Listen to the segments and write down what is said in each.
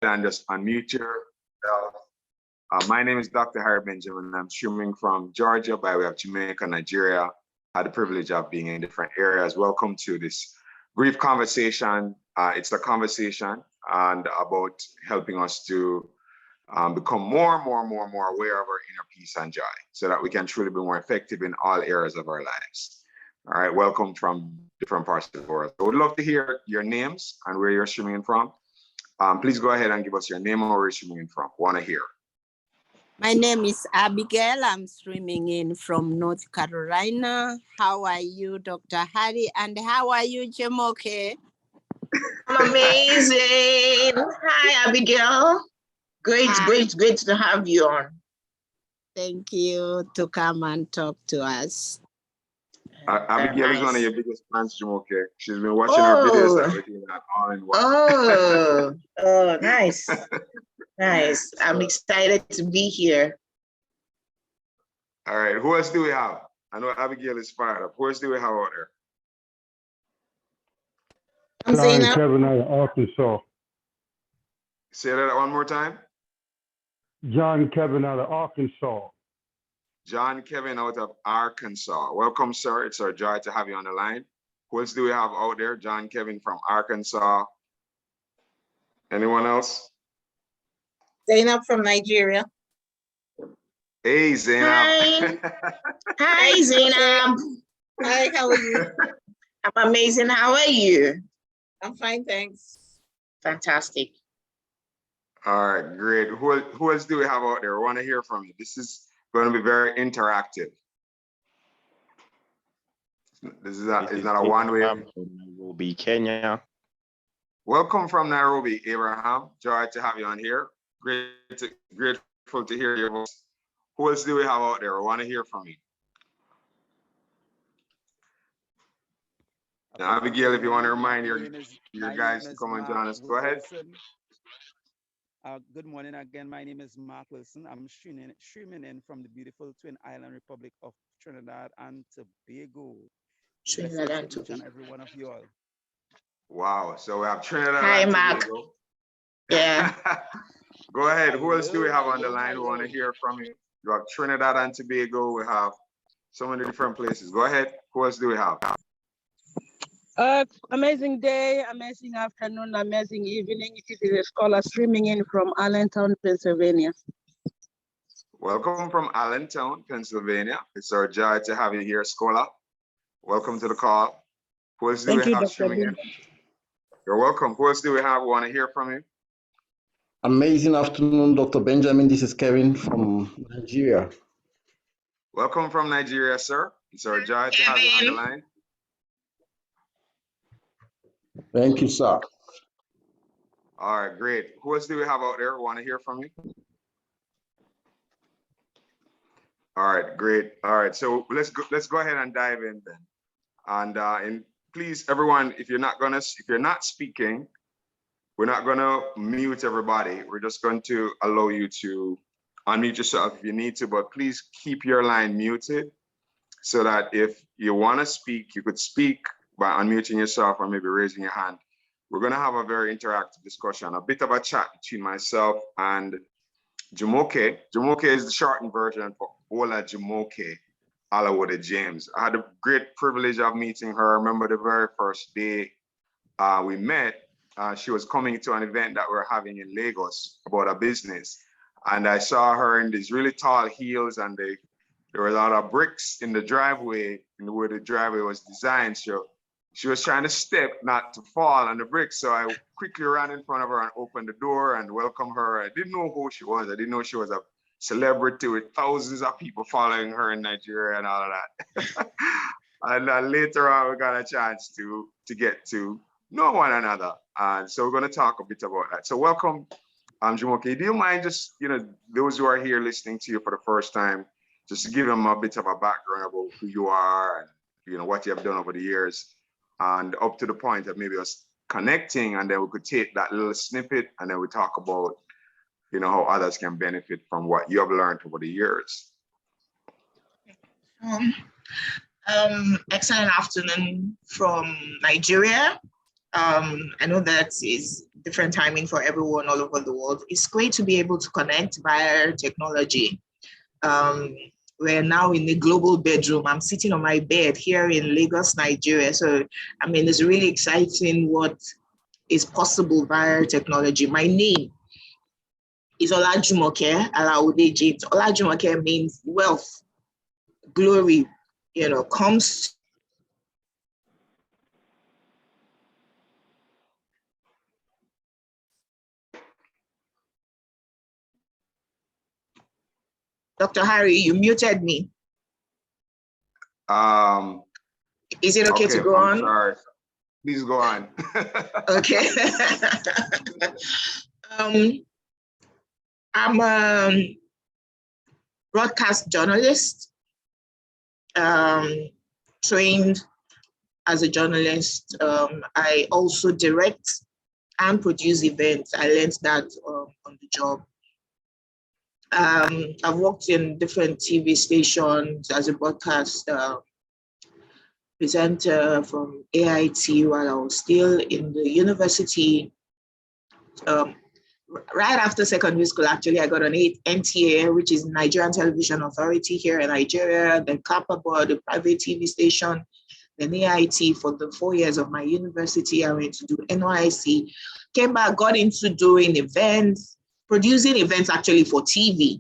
and just unmute yourself. My name is Dr. Harry Benjamin. I'm streaming from Georgia by way of Jamaica, Nigeria. I had the privilege of being in different areas. Welcome to this brief conversation. It's a conversation and about helping us to become more aware of our inner peace and joy so that we can truly be more effective in all areas of our lives. All right, welcome from different parts of the world. So I would love to hear your names and where you're streaming in from. Please go ahead and give us your name and where you're streaming in from. Want to hear. My name is Abigail. I'm streaming in from North Carolina. How are you, Dr. Harry? And how are you, Jamoke? I'm amazing. Hi, Abigail. Great to have you on. Thank you to come and talk to us. Abigail is one of your biggest fans, Jamoke. She's been watching our videos and everything all in one. Oh, nice. Nice. I'm excited to be here. All right. Who else do we have? I know Abigail is fired up. Who else do we have out there? John Kevin out of Arkansas. Say that one more time. John Kevin out of Arkansas. John Kevin out of Arkansas. Welcome, sir. It's our joy to have you on the line. Who else do we have out there? John Kevin from Arkansas. Anyone else? Zainab from Nigeria. Hey, Zainab. Hi. Hi, Zainab. Hi, how are you? I'm amazing. How are you? I'm fine, thanks. Fantastic. All right, great. Who else do we have out there? I want to hear from you. This is going to be very interactive. This is not a one-way. Nairobi, Kenya. Welcome from Nairobi, Abraham. Joy to have you on here. Grateful to hear your voice. Who else do we have out there? I want to hear from you. Now, Abigail, if you want to remind your guys to come and join us, go ahead. Good morning again. My name is Mark Wilson. I'm streaming in from the beautiful Twin Island Republic of Trinidad and Tobago. Trinidad and Tobago. And every one of you all. Wow. So we have Trinidad Hi, and Mark. Tobago. Yeah. Go ahead. Who else do we have on the line who want to hear from you? You have Trinidad and Tobago. We have so many different places. Go ahead. Who else do we have? Amazing day, amazing afternoon, amazing evening. It is a scholar streaming in from Allentown, Pennsylvania. Welcome from Allentown, Pennsylvania. It's our joy to have you here, scholar. Welcome to the call. Who else do we have streaming in? You're welcome. Who else do we have? We want to hear from you. Amazing afternoon, Dr. Benjamin. This is Kevin from Nigeria. Welcome from Nigeria, sir. It's our joy to have you on the line. Thank you, sir. All right, great. Who else do we have out there? Want to hear from you? All right, great. All right, so let's go ahead and dive in then. And please, everyone, if you're not speaking, we're not gonna mute everybody. We're just going to allow you to unmute yourself if you need to, but please keep your line muted so that if you want to speak, you could speak by unmuting yourself or maybe raising your hand. We're going to have a very interactive discussion, a bit of a chat between myself and Jamoke. Jamoke is the shortened version for Olajumoke, Alawode-James. I had the great privilege of meeting her. I remember the very first day we met, she was coming to an event that we were having in Lagos about a business. And I saw her in these really tall heels, and there were a lot of bricks in the driveway, in the way the driveway was designed. So she was trying to step, not to fall on the bricks. So I quickly ran in front of her and opened the door and welcomed her. I didn't know who she was. I didn't know she was a celebrity with thousands of people following her in Nigeria and all of that. And later on, we got a chance to get to know one another. And so we're going to talk a bit about that. So welcome, Jamoke. Do you mind just, those who are here listening to you for the first time, just to give them a bit of a background about who you are and, what you have done over the years, and up to the point that maybe us connecting, and then we could take that little snippet and then we talk about, how others can benefit from what you have learned over the years. Excellent afternoon from Nigeria. I know that is different timing for everyone all over the world. It's great to be able to connect via technology. We're now in the global bedroom. I'm sitting on my bed here in Lagos, Nigeria. So, I mean, it's really exciting what is possible via technology. My name is Olajumoke, Alawode-James. Olajumoke means wealth, glory, comes. Dr. Harry, you muted me. Is it okay to go I'm on? sorry. Please go on. Okay. I'm a broadcast journalist, trained as a journalist. I also direct and produce events. I learned that on the job. I've worked in different TV stations as a broadcast presenter from AIT while I was still in the university. Right after secondary school, actually, I got an NTA, which is Nigerian Television Authority here in Nigeria, then Clapperboard, the private TV station, then AIT for the 4 years of my university. I went to do NYC, came back, got into doing events, producing events actually for TV,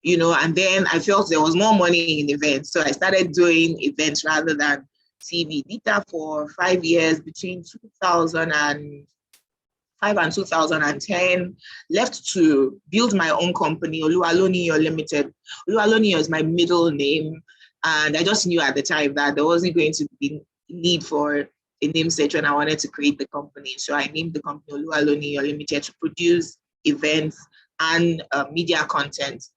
and then I felt there was more money in events. So I started doing events rather than TV. Did that for 5 years between 2005 and 2010, left to build my own company, Oluwaloniyo Limited. Oluwaloniyo is my middle name. And I just knew at the time that there wasn't going to be need for a name search when I wanted to create the company. So I named the company Oluwaloniyo Limited to produce events and media content.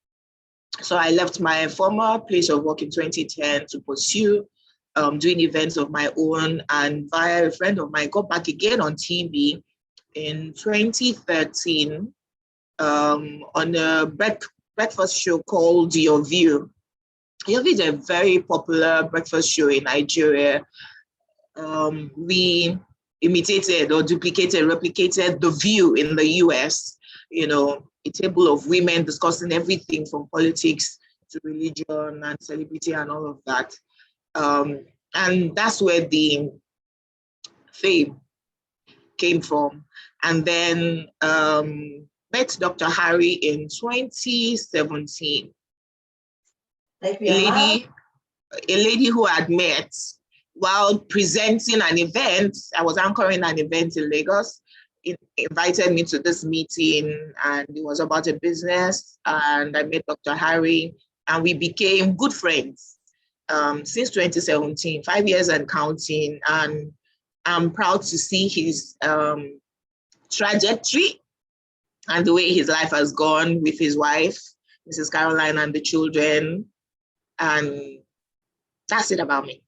So I left my former place of work in 2010 to pursue doing events of my own, and via a friend of mine, got back again on TV in 2013 on a breakfast show called Your View. Your View is a very popular breakfast show in Nigeria. We imitated or duplicated, replicated The View in the US, a table of women discussing everything from politics to religion and celebrity and all of that. And that's where the fame came from. And then met Dr. Harry in 2017. A lady who I had met while presenting an event. I was anchoring an event in Lagos. It invited me to this meeting, and it was about a business, and I met Dr. Harry, and we became good friends since 2017, 5 years and counting. And I'm proud to see his trajectory and the way his life has gone with his wife, Mrs. Caroline, and the children. And that's it about me.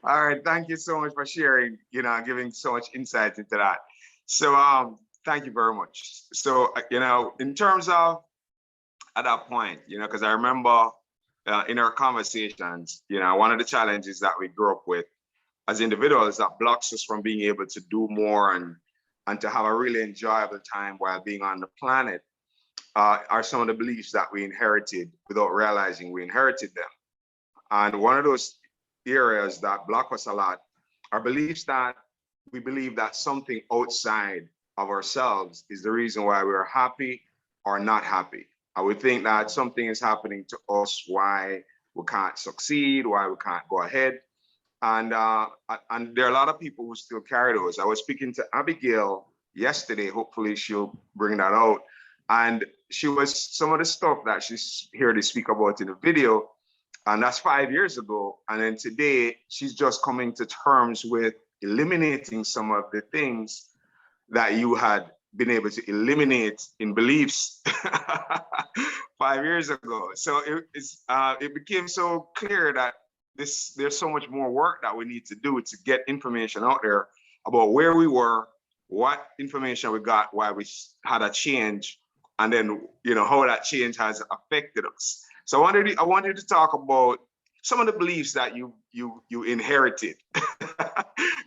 All right, thank you so much for sharing, giving so much insight into that. So thank you very much. So, in terms of at that point, because I remember in our conversations, one of the challenges that we grew up with as individuals that blocks us from being able to do more and to have a really enjoyable time while being on the planet are some of the beliefs that we inherited without realizing we inherited them. And one of those areas that block us a lot are beliefs that we believe that something outside of ourselves is the reason why we're happy or not happy. I would think that something is happening to us why we can't succeed, why we can't go ahead. And there are a lot of people who still carry those. I was speaking to Abigail yesterday, hopefully she'll bring that out. And she was some of the stuff that she's here to speak about in the video. And that's 5 years ago. And then today, she's just coming to terms with eliminating some of the things that you had been able to eliminate in beliefs 5 years ago. So it became so clear that there's so much more work that we need to do to get information out there about where we were, what information we got, why we had a change, and then how that change has affected us. So I wanted to talk about some of the beliefs that you inherited.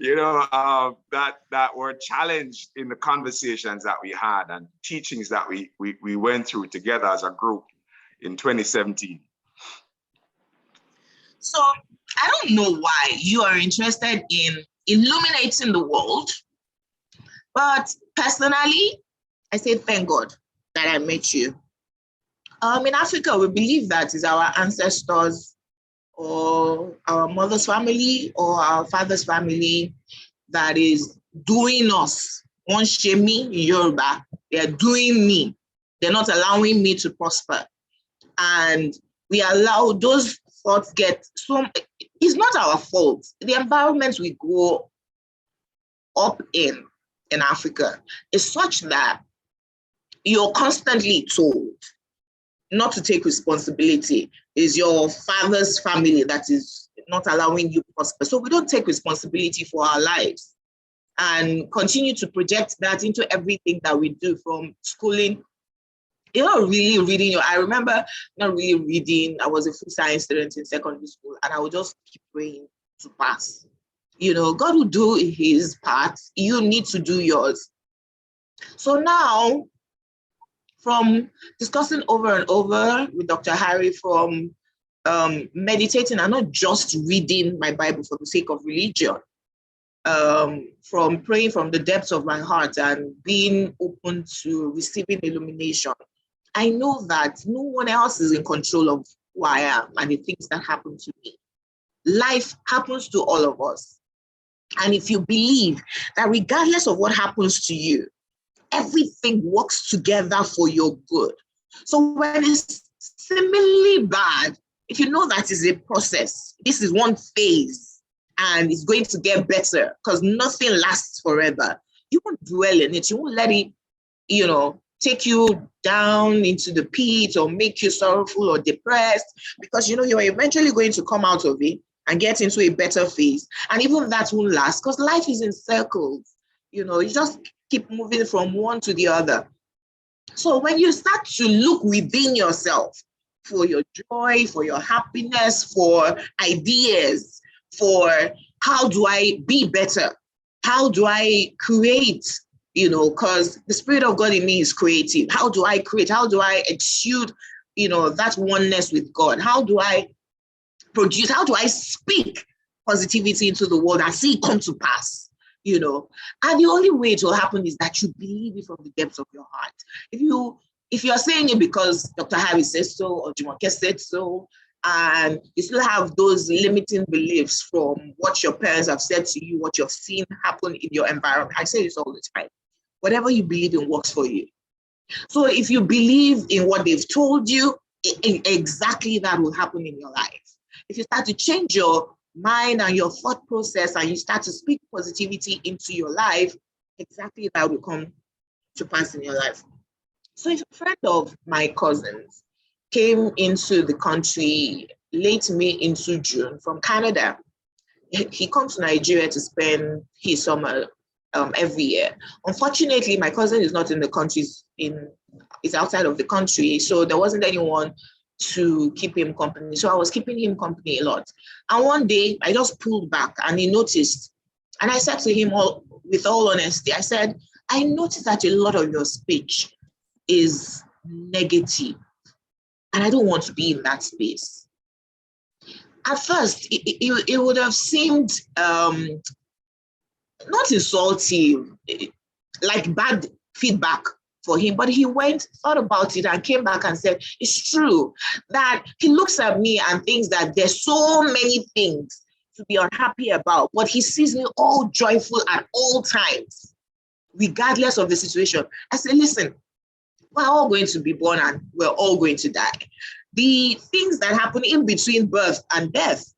that were challenged in the conversations that we had and teachings that we went through together as a group in 2017. So I don't know why you are interested in illuminating the world, but personally, I say thank God that I met you. In Africa, we believe that is our ancestors or our mother's family or our father's family that is doing us. One shame me in Yoruba, they are doing me. They're not allowing me to prosper. And we allow those thoughts get so, it's not our fault. The environment we grow up in Africa is such that you're constantly told not to take responsibility. Is your father's family that is not allowing you to prosper. So we don't take responsibility for our lives and continue to project that into everything that we do, from schooling. You're not really reading. I remember not really reading. I was a full science student in secondary school, and I would just keep praying to pass. God will do his part. You need to do yours. So now, from discussing over and over with Dr. Harry, from meditating and not just reading my Bible for the sake of religion, from praying from the depths of my heart and being open to receiving illumination, I know that no one else is in control of who I am and the things that happen to me. Life happens to all of us. And if you believe that regardless of what happens to you, everything works together for your good. So when it's seemingly bad, if you know that is a process, this is one phase and it's going to get better because nothing lasts forever, you won't dwell in it. You won't let it, take you down into the pit or make you sorrowful or depressed, because you're eventually going to come out of it and get into a better phase. And even that won't last because life is in circles. You just keep moving from one to the other. So when you start to look within yourself for your joy, for your happiness, for ideas, for how do I be better? How do I create? Because the Spirit of God in me is creative. How do I create? How do I exude, that oneness with God? How do I produce? How do I speak positivity into the world and see it come to pass? And the only way it will happen is that you believe it from the depths of your heart. If you're saying it because Dr. Harry says so or Olajumoke said so, and you still have those limiting beliefs from what your parents have said to you, what you've seen happen in your environment. I say this all the time. Whatever you believe in works for you. So if you believe in what they've told you, exactly that will happen in your life. If you start to change your mind and your thought process and you start to speak positivity into your life, exactly that will come to pass in your life. So if a friend of my cousins came into the country late May into June from Canada, he comes to Nigeria to spend his summer every year. Unfortunately, my cousin is not in the country, is outside of the country, so there wasn't anyone to keep him company. So I was keeping him company a lot. And one day I just pulled back and he noticed. And I said to him with all honesty, I said, I noticed that a lot of your speech is negative. And I don't want to be in that space. At first, it would have seemed not insulting, like bad feedback for him, but he went, thought about it and came back and said, it's true that he looks at me and thinks that there's so many things to be unhappy about, but he sees me all joyful at all times, regardless of the situation. I said, listen, we're all going to be born and we're all going to die. The things that happen in between birth and death,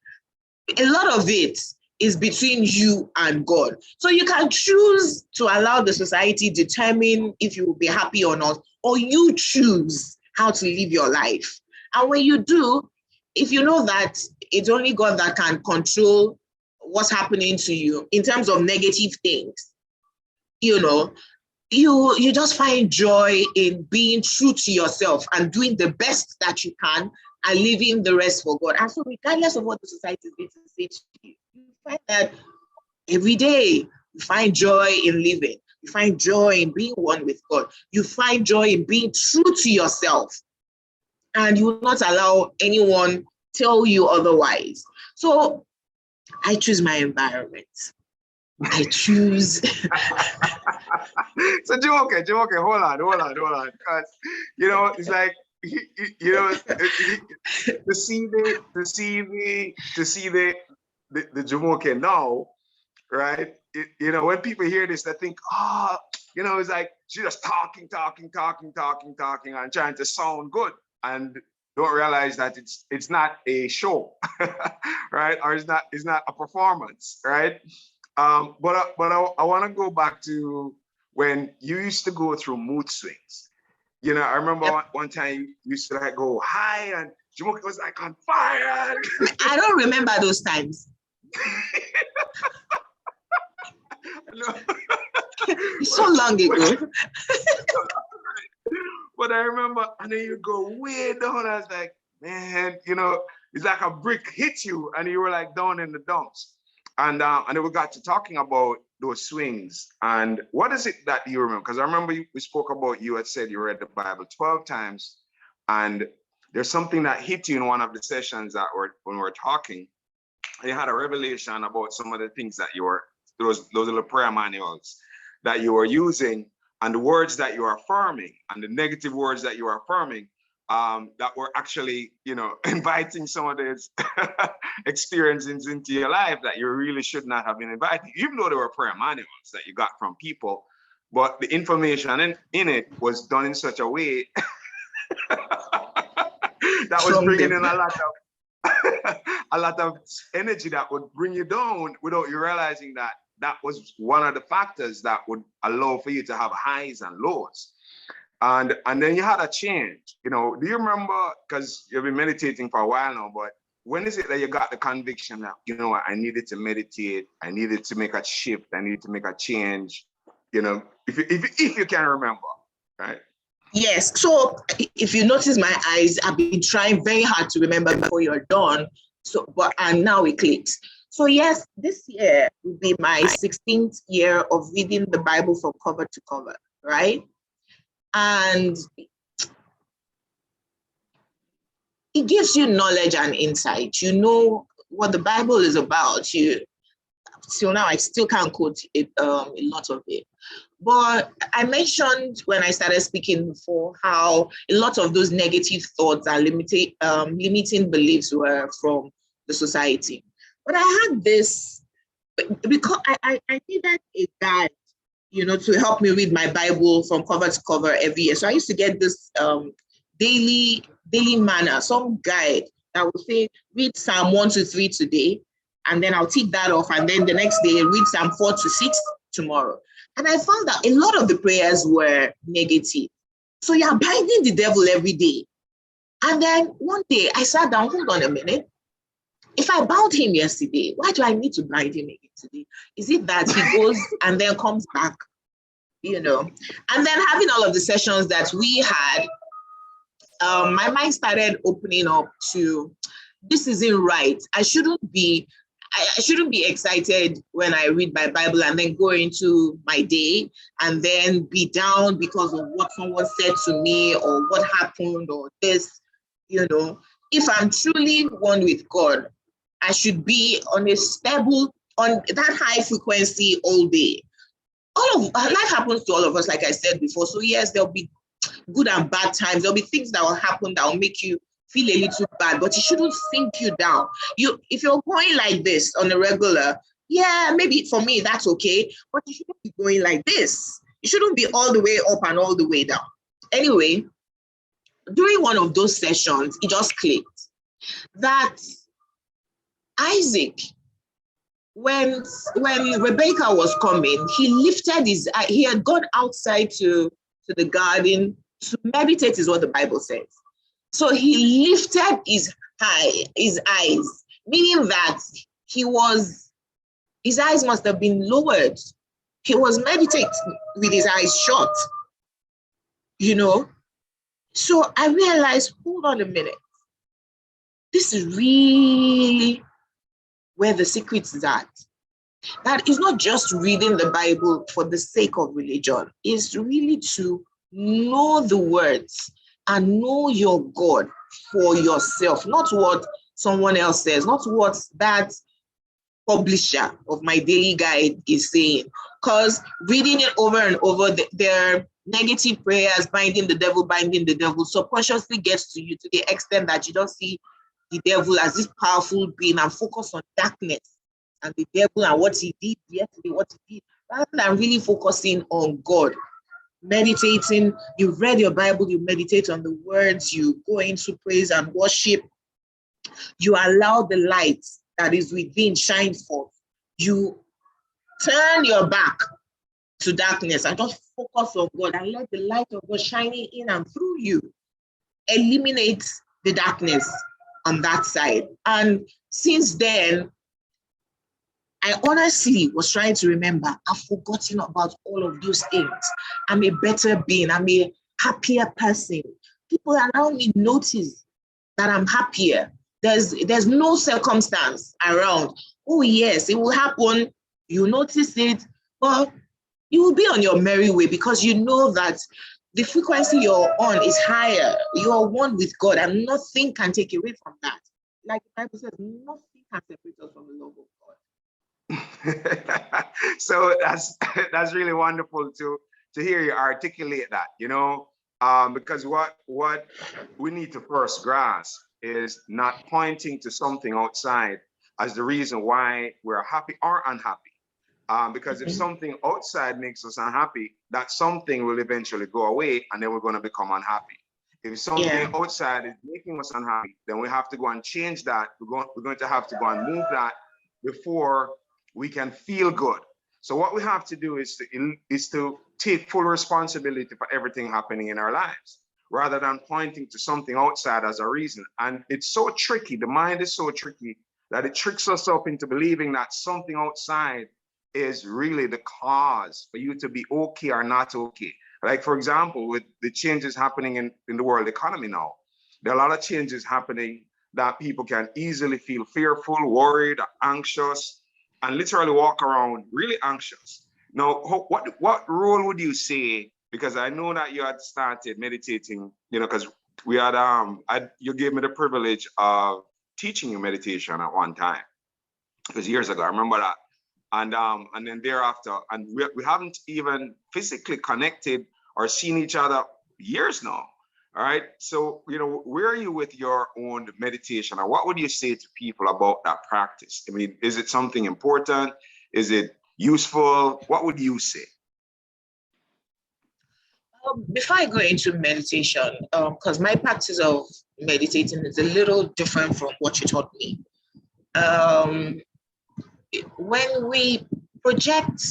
a lot of it is between you and God. So you can choose to allow the society determine if you will be happy or not, or you choose how to live your life. And when you do, if you know that it's only God that can control what's happening to you in terms of negative things, you just find joy in being true to yourself and doing the best that you can and leaving the rest for God. And so regardless of what the society is going to say to you, you find that Every day, you find joy in living. You find joy in being one with God. You find joy in being true to yourself. And you will not allow anyone tell you otherwise. So I choose my environment. I choose. So Jamoke, hold on. Because, it's like, to see the Jamoke now, right? When people hear this, they think, it's like she's just talking, and trying to sound good, and don't realize that it's not a show, right? Or it's not a performance, right? But I want to go back to when you used to go through mood swings. I remember one time you used to like go high, and Jamoke was like on fire. I don't remember those times. It's so long ago. But I remember, and then you go way down. I was like, man, it's like a brick hit you, and you were like down in the dumps. And then we got to talking about those swings. And what is it that you remember? Because I remember we spoke about, you had said you read the Bible 12 times, and there's something that hit you in one of the sessions when we were talking. And you had a revelation about some of the things that those little prayer manuals that you were using, and the words that you are affirming, and the negative words that you are affirming, that were actually, inviting some of these experiences into your life that you really should not have been inviting, even though they were prayer manuals that you got from people. But the information in it was done in such a way that was bringing in a lot of energy that would bring you down without you realizing that was one of the factors that would allow for you to have highs and lows. And then you had a change. Do you remember, because you've been meditating for a while now, but when is it that you got the conviction that, I needed to meditate, I needed to make a shift, I needed to make a change, if you can remember, right? Yes. So if you notice my eyes, I've been trying very hard to remember before you're done. And now it clicks. So yes, this year will be my 16th year of reading the Bible from cover to cover, right? And it gives you knowledge and insight. You know what the Bible is about. Till now, I still can't quote it, a lot of it. But I mentioned when I started speaking before how a lot of those negative thoughts and limiting beliefs were from the society. But I had this, because I needed a guide, to help me read my Bible from cover to cover every year. So I used to get this daily manner, some guide that would say, read Psalm 1 to 3 today, and then I'll tick that off, and then the next day, read Psalm 4 to 6 tomorrow. And I found that a lot of the prayers were negative. So you're binding the devil every day. And then one day I sat down, hold on a minute. If I bound him yesterday, why do I need to bind him again today? Is it that he goes and then comes back, And then having all of the sessions that we had, my mind started opening up to, this isn't right. I shouldn't be excited when I read my Bible and then go into my day and then be down because of what someone said to me or what happened or this, If I'm truly one with God, I should be on that high frequency all day. Life happens to all of us, like I said before. So yes, there'll be good and bad times. There'll be things that will happen that will make you feel a little bad, but it shouldn't sink you down. If you're going like this on a regular, yeah, maybe for me that's okay, but you shouldn't be going like this. You shouldn't be all the way up and all the way down. Anyway, during one of those sessions, it just clicked that Isaac, when Rebecca was coming, he had gone outside to the garden to meditate, is what the Bible says. So he lifted his eyes, meaning that his eyes must have been lowered. He was meditating with his eyes shut, So I realized, hold on a minute. This is really where the secret is at. That is not just reading the Bible for the sake of religion. It's really to know the words and know your God for yourself, not what someone else says, not what that publisher of my daily guide is saying. Because reading it over and over, their negative prayers, binding the devil, subconsciously gets to you to the extent that you don't see the devil as this powerful being and focus on darkness and the devil and what he did yesterday, what he did, rather than really focusing on God. Meditating, you read your Bible, you meditate on the words, you go into praise and worship, you allow the light that is within shine forth. You turn your back to darkness and just focus on God and let the light of God shining in and through you eliminate the darkness on that side. And since then, I honestly was trying to remember, I've forgotten about all of those things. I'm a better being, I'm a happier person. People around me notice that I'm happier. There's no circumstance around. Oh yes, it will happen. You notice it, but you will be on your merry way because you know that the frequency you're on is higher. You are one with God and nothing can take away from that. Like the Bible says, nothing can separate us from the love of God. So that's really wonderful to hear you articulate that, because what we need to first grasp is not pointing to something outside as the reason why we're happy or unhappy. Because if something outside makes us unhappy, that something will eventually go away and then we're going to become unhappy. If something outside is making us unhappy, then we have to go and change that. We're going to have to go and move that before we can feel good. So what we have to do is to take full responsibility for everything happening in our lives, rather than pointing to something outside as a reason. And it's so tricky. The mind is so tricky that it tricks us up into believing that something outside is really the cause for you to be okay or not okay. Like, for example, with the changes happening in the world economy now, there are a lot of changes happening that people can easily feel fearful, worried, anxious, and literally walk around really anxious. Now, what role would you say, because I know that you had started meditating, because we had, you gave me the privilege of teaching you meditation at one time. It was years ago, I remember that. And then thereafter, and we haven't even physically connected or seen each other years now. All right. So, where are you with your own meditation, or what would you say to people about that practice? I mean, is it something important? Is it useful? What would you say? Before I go into meditation, because my practice of meditating is a little different from what you taught me. When we project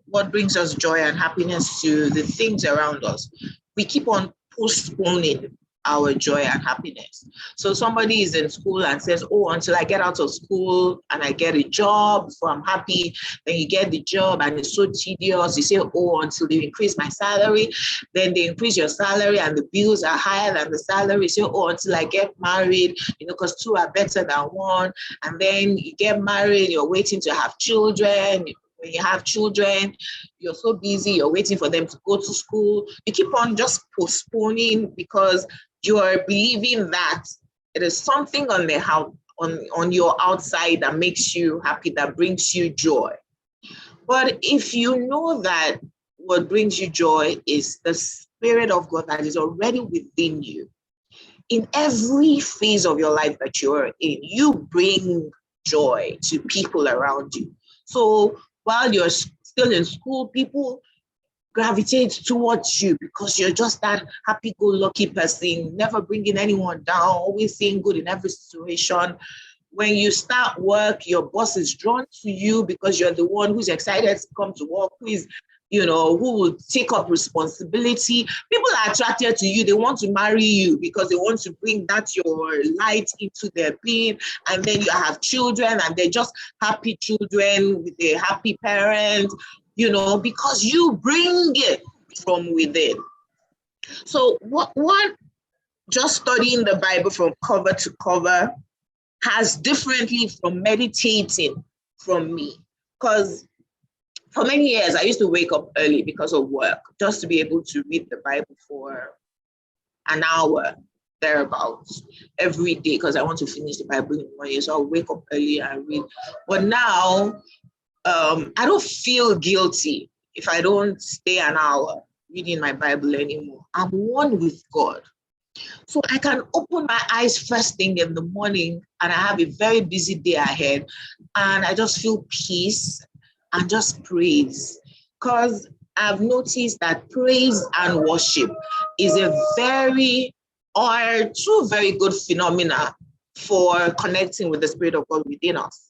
what brings us joy and happiness to the things around us, we keep on postponing our joy and happiness. So somebody is in school and says, oh, until I get out of school and I get a job, so I'm happy. Then you get the job and it's so tedious. You say, oh, until they increase my salary. Then they increase your salary and the bills are higher than the salary. You say, oh, until I get married, because two are better than one. And then you get married, you're waiting to have children. When you have children, you're so busy, you're waiting for them to go to school. You keep on just postponing because you are believing that it is something on the house, on your outside that makes you happy, that brings you joy. But if you know that what brings you joy is the Spirit of God that is already within you, in every phase of your life that you're in, you bring joy to people around you. So while you're still in school, people gravitate towards you because you're just that happy-go-lucky person, never bringing anyone down, always saying good in every situation. When you start work, your boss is drawn to you because you're the one who's excited to come to work, who will take up responsibility. People are attracted to you. They want to marry you because they want to bring that your light into their being. And then you have children and they're just happy children with a happy parent, because you bring it from within. So what just studying the Bible from cover to cover has differently from meditating from me. Because For many years, I used to wake up early because of work, just to be able to read the Bible for an hour, thereabouts, every day, because I want to finish the Bible in the morning. So I'll wake up early and read. But now, I don't feel guilty if I don't stay an hour reading my Bible anymore. I'm one with God. So I can open my eyes first thing in the morning and I have a very busy day ahead and I just feel peace and just praise. Because I've noticed that praise and worship is two very good phenomena for connecting with the Spirit of God within us.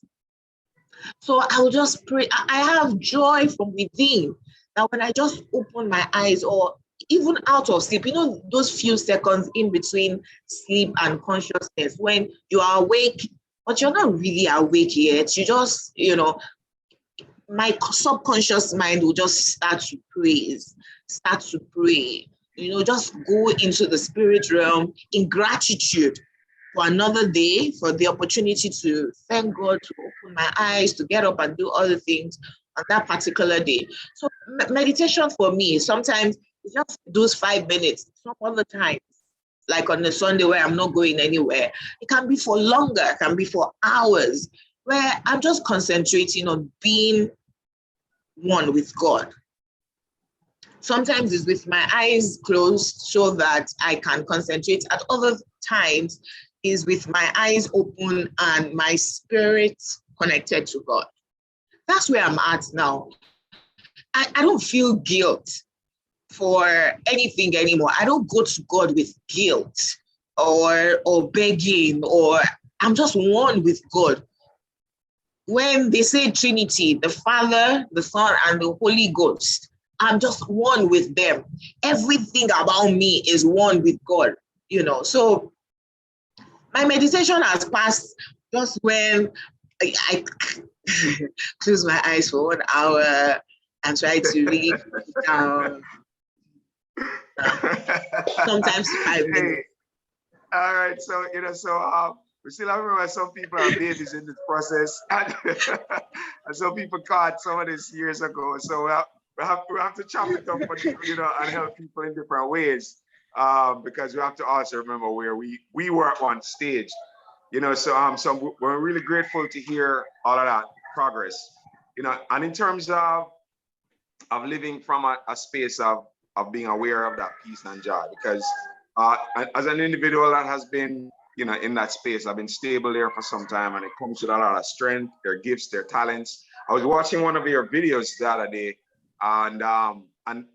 So I will just pray. I have joy from within that when I just open my eyes or even out of sleep, those few seconds in between sleep and consciousness, when you are awake, but you're not really awake yet. You just, my subconscious mind will just start to praise, start to pray, just go into the spirit realm in gratitude for another day, for the opportunity to thank God, to open my eyes, to get up and do other things on that particular day. So meditation for me, sometimes it's just those 5 minutes, some other times, like on a Sunday where I'm not going anywhere. It can be for longer, it can be for hours, where I'm just concentrating on being one with God. Sometimes it's with my eyes closed so that I can concentrate. At other times, is with my eyes open and my spirit connected to God. That's where I'm at now. I don't feel guilt for anything anymore. I don't go to God with guilt or begging, or I'm just one with God. When they say Trinity, the Father, the Son, and the Holy Ghost, I'm just one with them. Everything about me is one with God, So my meditation has passed just when I close my eyes for 1 hour and try to really put it down. Sometimes 5 minutes. All right, so we still have remember some people are babies in this process, and some people caught some of this years ago. So we have to chop it up, and help people in different ways, because we have to also remember where we were at one stage, So we're really grateful to hear all of that progress, and in terms of living from a space of being aware of that peace and joy, because as an individual that has been, in that space, I've been stable there for some time, and it comes with a lot of strength, their gifts, their talents. I was watching one of your videos the other day, and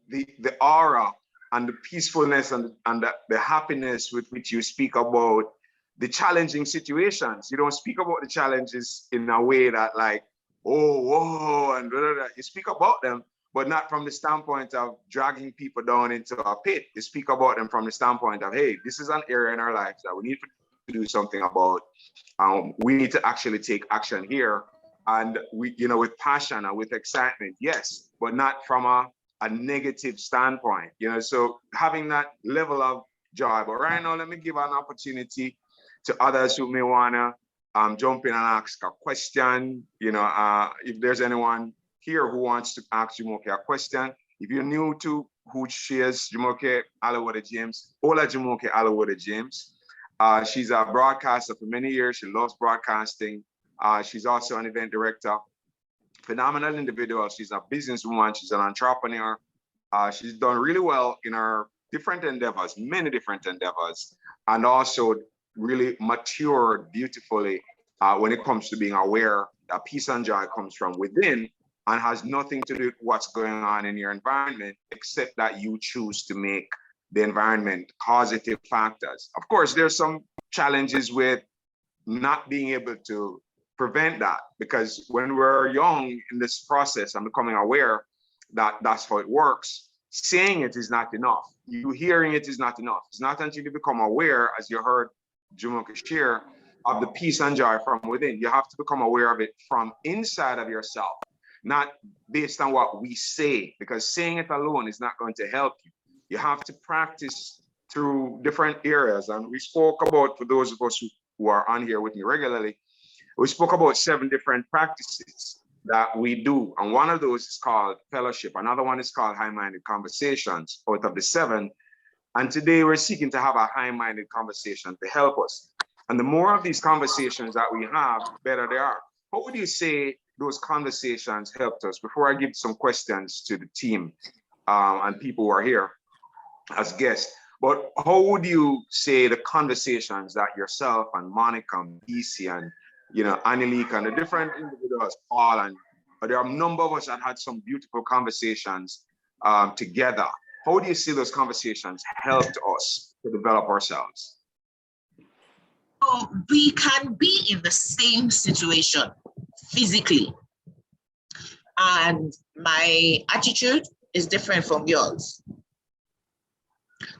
the aura and the peacefulness and the happiness with which you speak about the challenging situations. You don't speak about the challenges in a way that like, oh, whoa, and blah, blah, blah. You speak about them, but not from the standpoint of dragging people down into a pit. You speak about them from the standpoint of, hey, this is an area in our lives that we need to do something about. We need to actually take action here. And we, with passion and with excitement, yes, but not from a negative standpoint, so having that level of joy. But right now, let me give an opportunity to others who may wanna jump in and ask a question. If there's anyone here who wants to ask Jumoke a question. If you're new to who she is, Jumoke Alawode-James, Olajumoke Alawode-James. She's a broadcaster for many years. She loves broadcasting. She's also an event director. Phenomenal individual. She's a businesswoman. She's an entrepreneur. She's done really well in her different endeavors, many different endeavors, and also really matured beautifully when it comes to being aware that peace and joy comes from within and has nothing to do with what's going on in your environment, except that you choose to make the environment causative factors. Of course, there's some challenges with not being able to prevent that, because when we're young in this process and becoming aware that that's how it works, saying it is not enough. You hearing it is not enough. It's not until you become aware, as you heard Jumoke share, of the peace and joy from within. You have to become aware of it from inside of yourself, not based on what we say, because saying it alone is not going to help you. You have to practice through different areas. And we spoke about, for those of us who are on here with me regularly, we spoke about 7 different practices. that we do. And one of those is called fellowship. Another one is called high-minded conversations out of the 7. And today we're seeking to have a high-minded conversation to help us. And the more of these conversations that we have, the better they are. How would you say those conversations helped us? Before I give some questions to the team and people who are here as guests, but how would you say the conversations that yourself and Monica and BC and Annelique and the different individuals, Paul, and there are a number of us that had some beautiful conversations together. How do you see those conversations helped us to develop ourselves? We can be in the same situation physically, and my attitude is different from yours.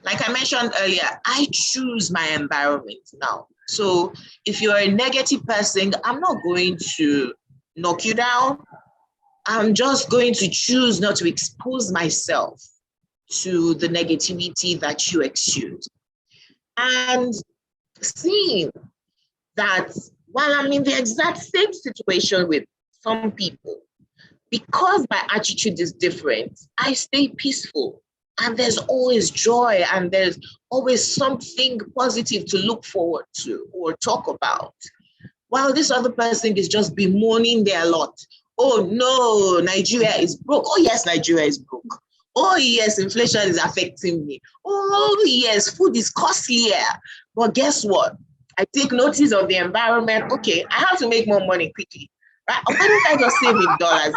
Like I mentioned earlier, I choose my environment now. So if you're a negative person, I'm not going to knock you down. I'm just going to choose not to expose myself to the negativity that you exude. And seeing that while I'm in the exact same situation with some people, because my attitude is different, I stay peaceful. And there's always joy, and there's always something positive to look forward to or talk about. While this other person is just bemoaning their lot. Oh no, Nigeria is broke. Oh yes, Nigeria is broke. Oh yes, inflation is affecting me. Oh yes, food is costlier. But guess what? I take notice of the environment. Okay, I have to make more money quickly. Right? Why don't I just save in dollars?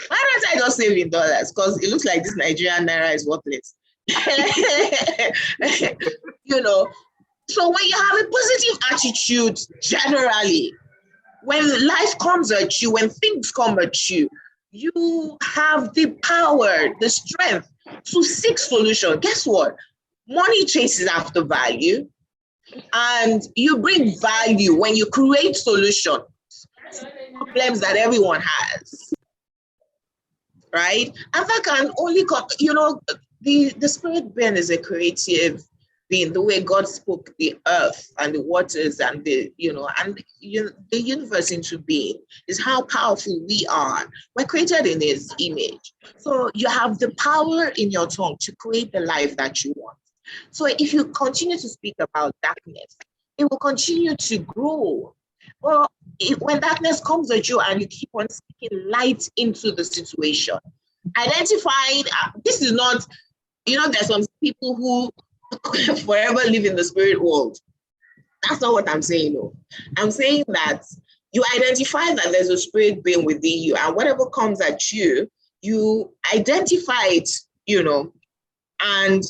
Why don't I just save in dollars? Because it looks like this Nigerian naira is worthless. So when you have a positive attitude, generally, when life comes at you, when things come at you, you have the power, the strength to seek solution. Guess what? Money chases after value, and you bring value when you create solutions to problems that everyone has. Right? And that can only come, the spirit being is a creative being, the way God spoke the earth and the waters and the universe into being is how powerful we are. We're created in his image. So you have the power in your tongue to create the life that you want. So if you continue to speak about darkness, it will continue to grow. Well, when darkness comes at you and you keep on speaking light into the situation, identified, this is not, there's some people who forever live in the spirit world. That's not what I'm saying, no. I'm saying that you identify that there's a spirit being within you, and whatever comes at you, you identify it, and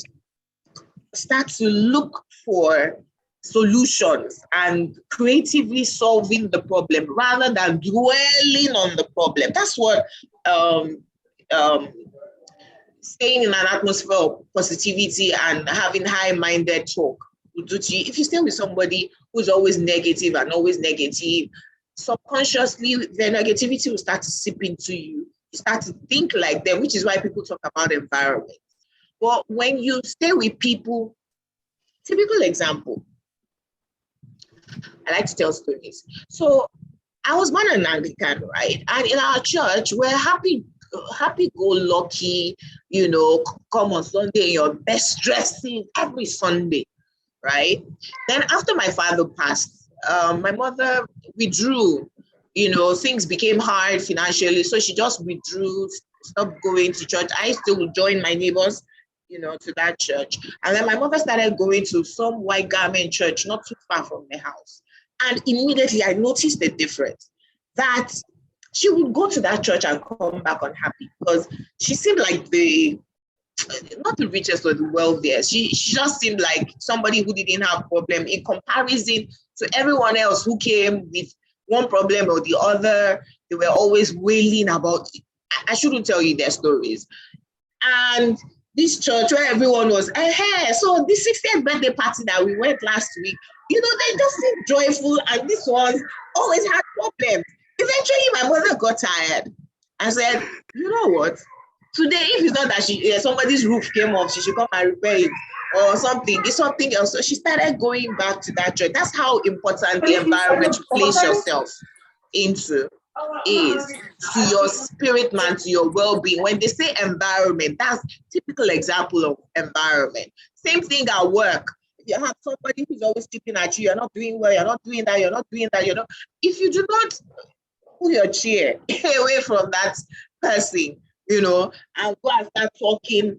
start to look for solutions and creatively solving the problem rather than dwelling on the problem. That's what staying in an atmosphere of positivity and having high-minded talk will do to you. If you stay with somebody who's always negative and always negative, subconsciously their negativity will start to seep into you. You start to think like them, which is why people talk about environment. But when you stay with people, typical example, I like to tell stories. So I was born an Anglican, right? And in our church, we're happy-go-lucky, come on Sunday in your best dressing every Sunday, right? Then after my father passed, my mother withdrew. Things became hard financially, so she just withdrew, stopped going to church. I still joined my neighbors, to that church. And then my mother started going to some white garment church not too far from the house. And immediately I noticed the difference, that she would go to that church and come back unhappy because she seemed like not the richest or the wealthiest. She just seemed like somebody who didn't have problem in comparison to everyone else who came with one problem or the other. They were always wailing about it. I shouldn't tell you their stories. And this church where everyone was, so the 60th birthday party that we went last week, they just seemed joyful, and this ones always had problems. Eventually, my mother got tired. I said, you know what? Today, if it's not that somebody's roof came off, she should come and repair it or something. It's something else. So she started going back to that church. That's how important the environment you place yourself. into is to your spirit man, to your well-being. When they say environment, that's typical example of environment. Same thing at work. If you have somebody who's always chipping at you, you're not doing well, you're not doing that, you're not doing that, you're not. If you do not pull your chair away from that person, you know, and go and start talking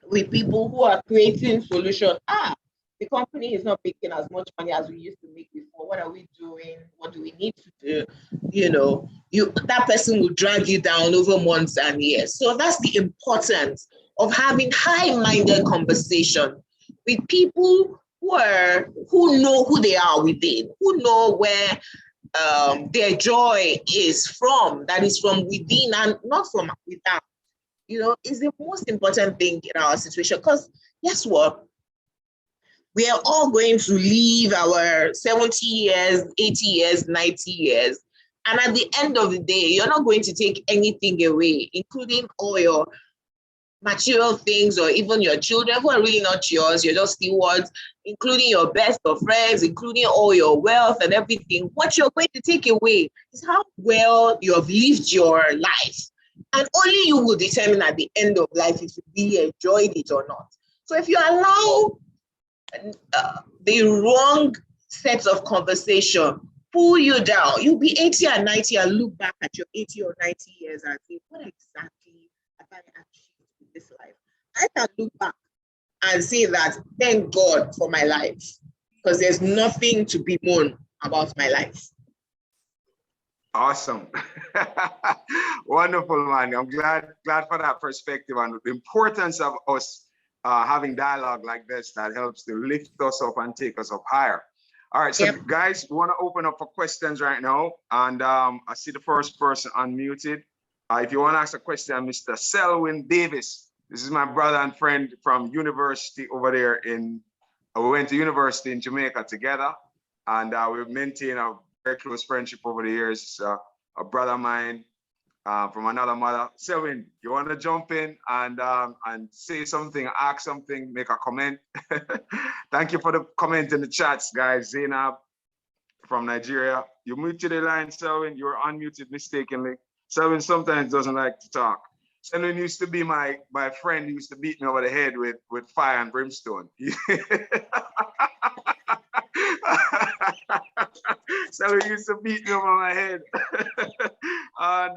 with people who are creating solutions. The company is not making as much money as we used to make before. What are we doing? What do we need to do? You know, that person will drag you down over months and years. So that's the importance of having high-minded conversation with people who know who they are within, who know where their joy is from, that is from within and not from without. You know, is the most important thing in our situation, because guess what? We are all going to live our 70 years, 80 years, 90 years. And at the end of the day, you're not going to take anything away, including all your material things or even your children who are really not yours. You're just stewards, including your best of friends, including all your wealth and everything. What you're going to take away is how well you have lived your life. And only you will determine at the end of life if you really enjoyed it or not. So if you allow the wrong sets of conversation pull you down, you'll be 80 and 90 and look back at your 80 or 90 years and say, what exactly have I achieved in this life? I can look back and say that, thank God for my life, because there's nothing to bemoan about my life. Awesome. Wonderful, man. I'm glad for that perspective and the importance of us having dialogue like this that helps to lift us up and take us up higher. All right, so guys, we want to open up for questions right now. And I see the first person unmuted. If you want to ask a question, Mr. Selwyn Davis. This is my brother and friend from university over there we went to university in Jamaica together. And we've maintained a very close friendship over the years. A brother of mine from another mother. Selwyn, you want to jump in and say something, ask something, make a comment? Thank you for the comment in the chats, guys. Zainab from Nigeria. You muted the line, Selwyn. You were unmuted mistakenly. Selwyn sometimes doesn't like to talk. Selwyn used to be my friend who used to beat me over the head with fire and brimstone. Selwyn used to beat me over my head. And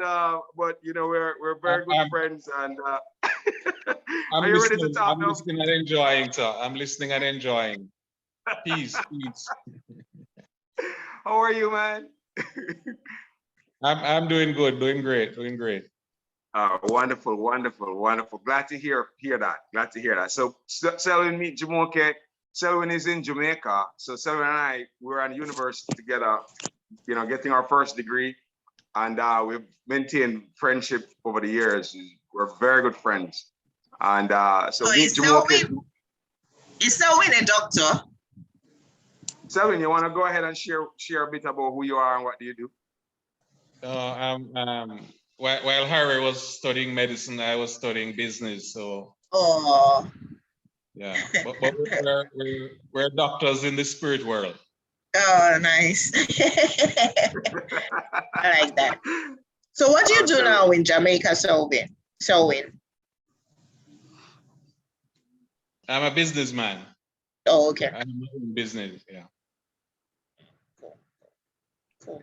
but you know, we're very good friends. And are you ready to talk now? I'm listening and enjoying, sir. I'm listening and enjoying. Peace, peace. How are you, man? I'm doing good, doing great, doing great. Wonderful, wonderful, wonderful. Glad to hear that. Glad to hear that. So Selwyn meet Jamoke. Selwyn is in Jamaica. So Selwyn and I, we were at university together, you know, getting our first degree. And we've maintained friendship over the years. We're very good friends. And so meet Jamoke. Is Selwyn a doctor? Selwyn, you want to go ahead and share a bit about who you are and what do you do? While Harry was studying medicine, I was studying business. So yeah, but we're doctors in the spirit world. Oh, nice. I like that. So what do you do now in Jamaica, Selwyn? I'm a businessman. Oh, okay. I'm in business, yeah.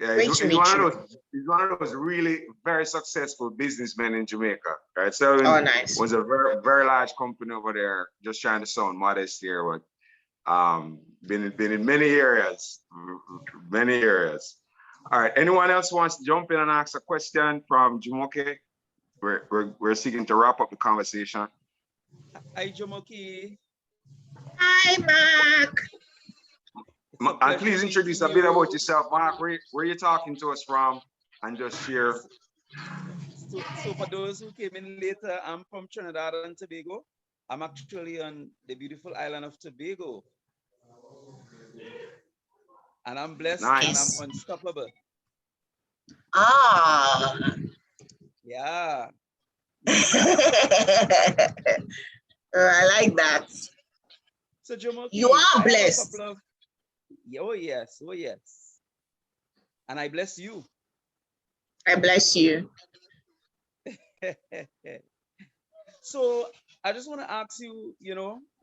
Yeah, he's one of those really very successful businessmen in Jamaica, right? So nice. Was a very, very large company over there, just trying to sound modest here, but been in many areas. All right, anyone else wants to jump in and ask a question from Jamoke? We're seeking to wrap up the conversation. Hi, Jamoke. Hi, Mark. And please introduce a bit about yourself, Mark. Where are you talking to us from? And just share. So for those who came in later, I'm from Trinidad and Tobago. I'm actually on the beautiful island of Tobago. And I'm blessed and I'm unstoppable. Yeah. I like that. So Jamoke, you are blessed. Oh yes. And I bless you. I bless you. So I just want to ask you,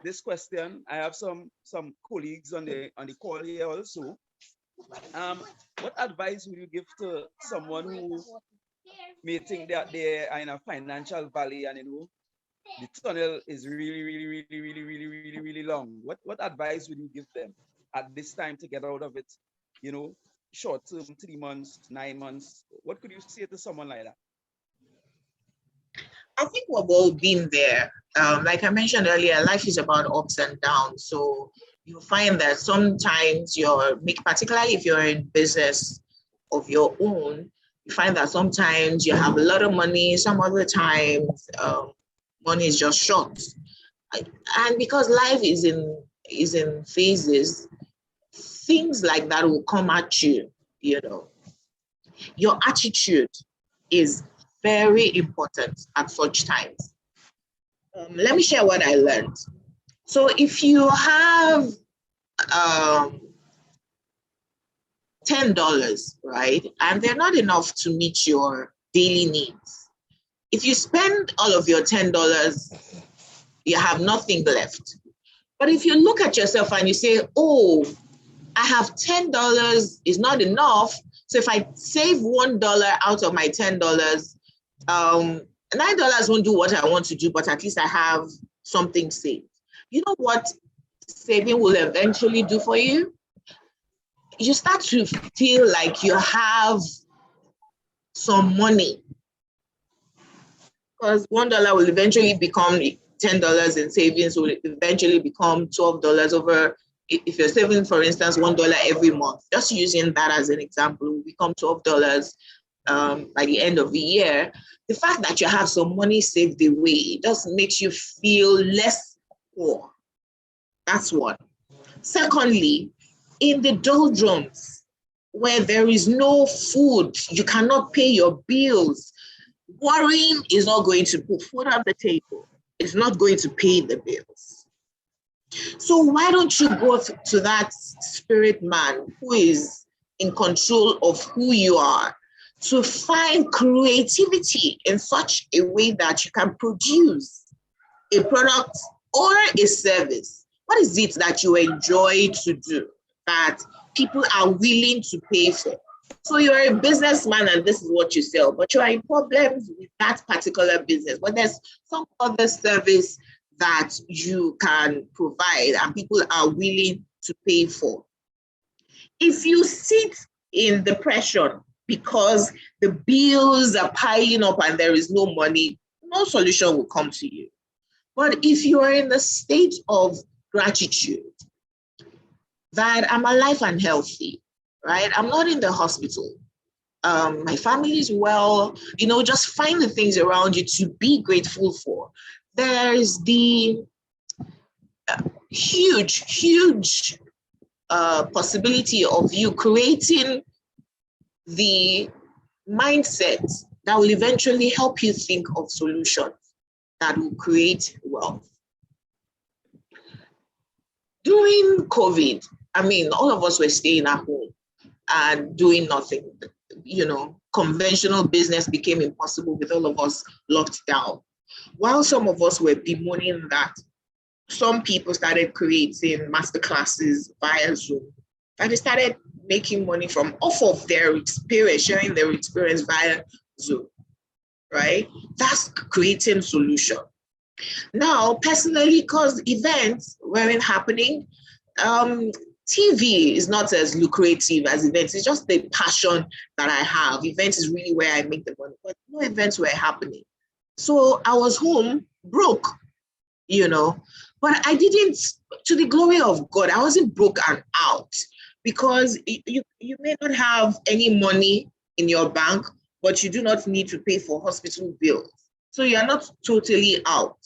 this question. I have some colleagues on the call here also. What advice would you give to someone who may think that they are in a financial valley and the tunnel is really, really, really, really, really, really, really long? What advice would you give them at this time to get out of it? Short term, 3 months, 9 months. What could you say to someone like that? I think we've all been there. Like I mentioned earlier, life is about ups and downs. So you find that sometimes particularly if you're in business of your own, you find that sometimes you have a lot of money, some other times money is just short. And because life is in phases, things like that will come at you, Your attitude is very important at such times. Let me share what I learned. So if you have $10, right, and they're not enough to meet your daily needs, if you spend all of your $10, you have nothing left. But if you look at yourself and you say, oh, I have $10 is not enough. So if I save $1 out of my $10, $9 won't do what I want to do, but at least I have something saved. You know what saving will eventually do for you? You start to feel like you have some money, because $1 will eventually become $10 in savings, will eventually become $12 over. If you're saving, for instance, $1 every month, just using that as an example, will become $12 by the end of the year. The fact that you have some money saved away just makes you feel less poor. That's one. Secondly, in the doldrums where there is no food, you cannot pay your bills, worrying is not going to put food on the table. It's not going to pay the bills. So why don't you go to that spirit man who is in control of who you are, to find creativity in such a way that you can produce a product or a service? What is it that you enjoy to do that people are willing to pay for? So you're a businessman and this is what you sell, but you are in problems with that particular business. But there's some other service that you can provide and people are willing to pay for. If you sit in depression because the bills are piling up and there is no money, no solution will come to you. But if you are in the state of gratitude, that I'm alive and healthy, right? I'm not in the hospital. My family is well, just find the things around you to be grateful for. There's the huge possibility of you creating the mindset that will eventually help you think of solutions that will create wealth. During COVID, all of us were staying at home and doing nothing. Conventional business became impossible with all of us locked down. While some of us were bemoaning that, some people started creating masterclasses via Zoom, and they started making money off of their experience, sharing their experience via Zoom, right? That's creating solution. Now, personally, because events weren't happening, TV is not as lucrative as events. It's just the passion that I have. Events is really where I make the money, but no events were happening. So I was home broke, but I didn't, to the glory of God, I wasn't broke and out, because you may not have any money in your bank, but you do not need to pay for hospital bills. So you're not totally out.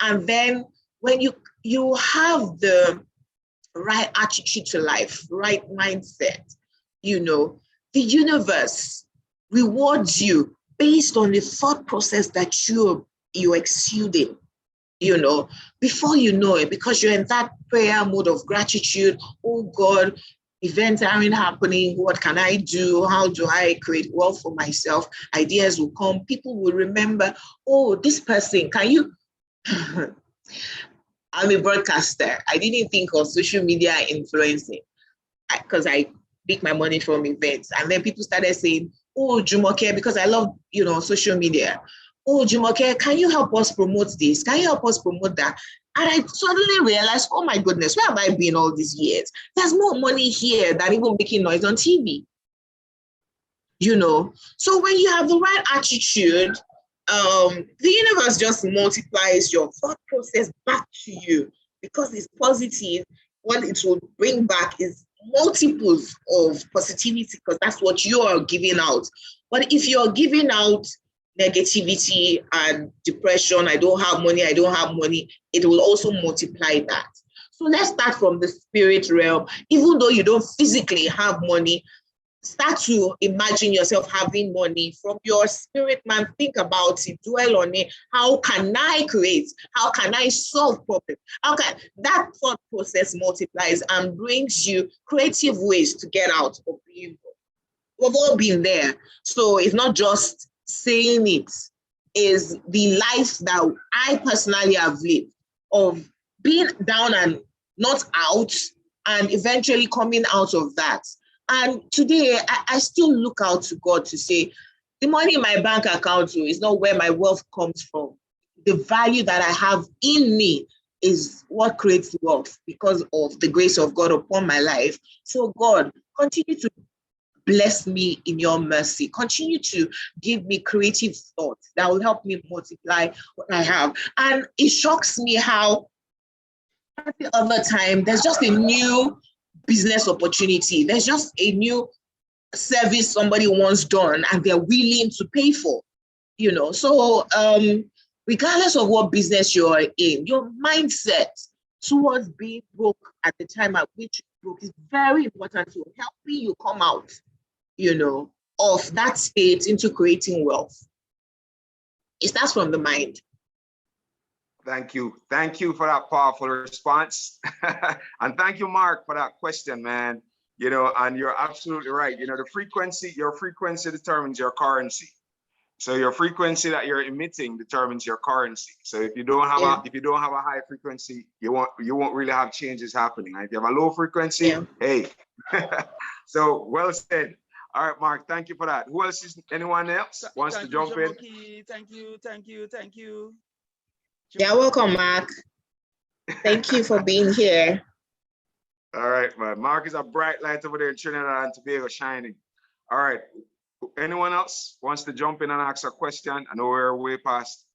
And then when you have the right attitude to life, right mindset, the universe rewards you based on the thought process that you're exuding, before you know it, because you're in that prayer mode of gratitude. Oh God, events aren't happening. What can I do? How do I create wealth for myself? Ideas will come. People will remember, oh, this person, can you? I'm a broadcaster. I didn't think of social media influencing because I make my money from events. And then people started saying, oh, Jumoke, because I love, social media. Oh, Jumoke, can you help us promote this? Can you help us promote that? And I suddenly realized, oh my goodness, where have I been all these years? There's more money here than even making noise on TV. So when you have the right attitude, the universe just multiplies your thought process back to you because it's positive. What it will bring back is multiples of positivity because that's what you are giving out. But if you're giving out negativity and depression, I don't have money, it will also multiply that. So let's start from the spirit realm. Even though you don't physically have money, start to imagine yourself having money from your spirit, man. Think about it, dwell on it. How can I create? How can I solve problems? How can that thought process multiplies and brings you creative ways to get out of being broke. We've all been there. So it's not just saying it, is the life that I personally have lived of being down and not out and eventually coming out of that. And today, I still look out to God to say, the money in my bank account is not where my wealth comes from. The value that I have in me is what creates wealth because of the grace of God upon my life. So God, continue to bless me in your mercy. Continue to give me creative thoughts that will help me multiply what I have. And it shocks me how every other time there's just a new business opportunity. There's just a new service somebody wants done and they're willing to pay for, So regardless of what business you're in, your mindset towards being broke at the time at which you're broke is very important to helping you come out, of that state into creating wealth. It starts from the mind. Thank you. Thank you for that powerful response. And thank you, Mark, for that question, man. And you're absolutely right. Your frequency determines your currency. So your frequency that you're emitting determines your currency. So if you don't have a high frequency, you won't really have changes happening. If you have a low frequency, hey. So well said. All right, Mark, thank you for that. Who else anyone else wants to jump in? Thank you. Yeah, welcome, Mark. Thank you for being here. All right, man. Mark is a bright light over there in Trinidad and Tobago shining. All right. Anyone else wants to jump in and ask a question? I know we're way past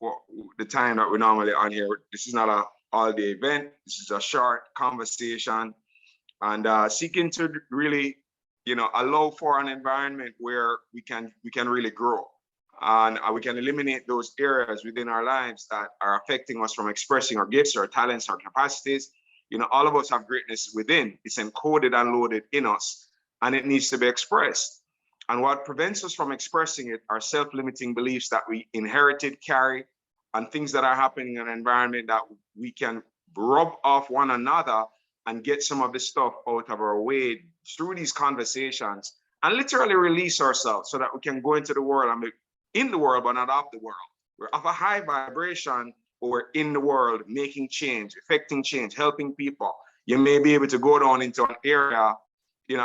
the time that we're normally on here. This is not an all-day event. This is a short conversation and seeking to really, allow for an environment where we can really grow. And we can eliminate those areas within our lives that are affecting us from expressing our gifts, our talents, our capacities. All of us have greatness within. It's encoded and loaded in us, and it needs to be expressed. And what prevents us from expressing it are self-limiting beliefs that we inherited, carry, and things that are happening in an environment that we can rub off one another and get some of this stuff out of our way through these conversations and literally release ourselves so that we can go into the world and be in the world, but not of the world. We're of a high vibration, but we're in the world, making change, affecting change, helping people. You may be able to go down into an area,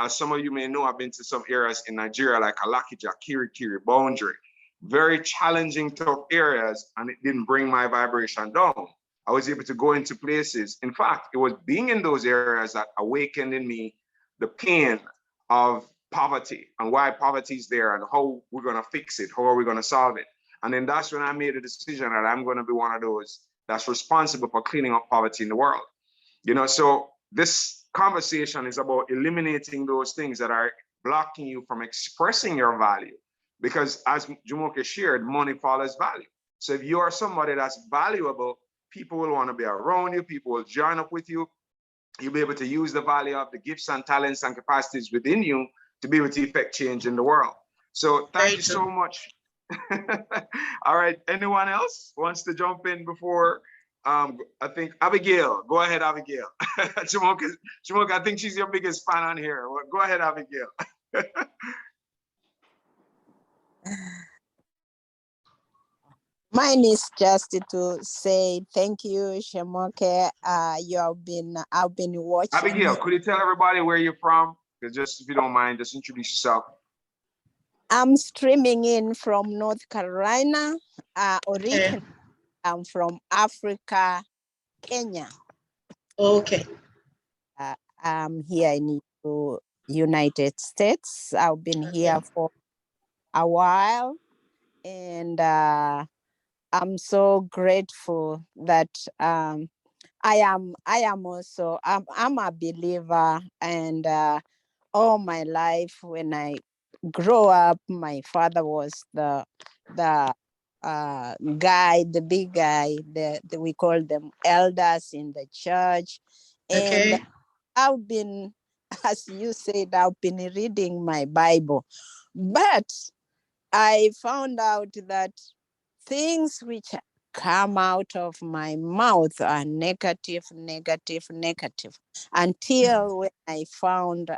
some of you may know, I've been to some areas in Nigeria, like Alakija, Kirikiri, Boundary, very challenging, tough areas, and it didn't bring my vibration down. I was able to go into places. In fact, it was being in those areas that awakened in me the pain of poverty and why poverty is there and how we're going to fix it, how are we going to solve it. And then that's when I made a decision that I'm going to be one of those that's responsible for cleaning up poverty in the world. So this conversation is about eliminating those things that are blocking you from expressing your value. Because as Jumoke shared, money follows value. So if you are somebody that's valuable, people will want to be around you, people will join up with you. You'll be able to use the value of the gifts and talents and capacities within you to be able to effect change in the world. So thank you so much. All right, anyone else wants to jump in before I think Abigail, go ahead, Abigail. Jamoke, I think she's your biggest fan on here. Go ahead, Abigail. Mine is just to say thank you, Jamoke. I've been watching. Abigail, could you tell everybody where you're from? Just if you don't mind, just introduce yourself. I'm streaming in from North Carolina. Originally, I'm from Africa, Kenya. Okay. I'm here in the United States. I've been here for a while, and I'm so grateful that I am also I'm a believer, and all my life when I grow up, my father was the guy, the big guy, the we call them elders in the church. And I've been, as you said, I've been reading my Bible, but I found out that things which come out of my mouth are negative, until when I found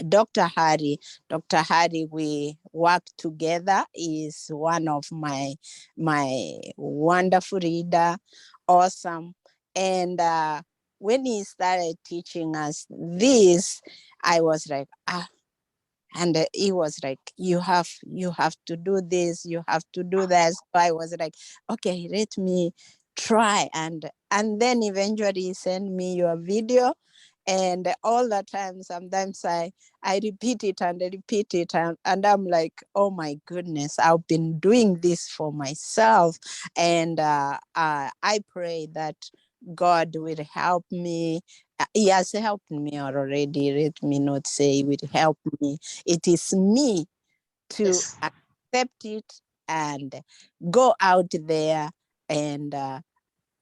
Dr. Harry. Dr. Harry, we work together. Is one of my wonderful reader, awesome. And when he started teaching us this, I was like, and he was like, you have to do this, you have to do that. So I was like, okay, let me try. And then eventually he sent me your video. And all the time, sometimes I repeat it and repeat it. And I'm like, oh my goodness, I've been doing this for myself. And I pray that God will help me. He has helped me already. Let me not say he will help me. It is me to accept it and go out there and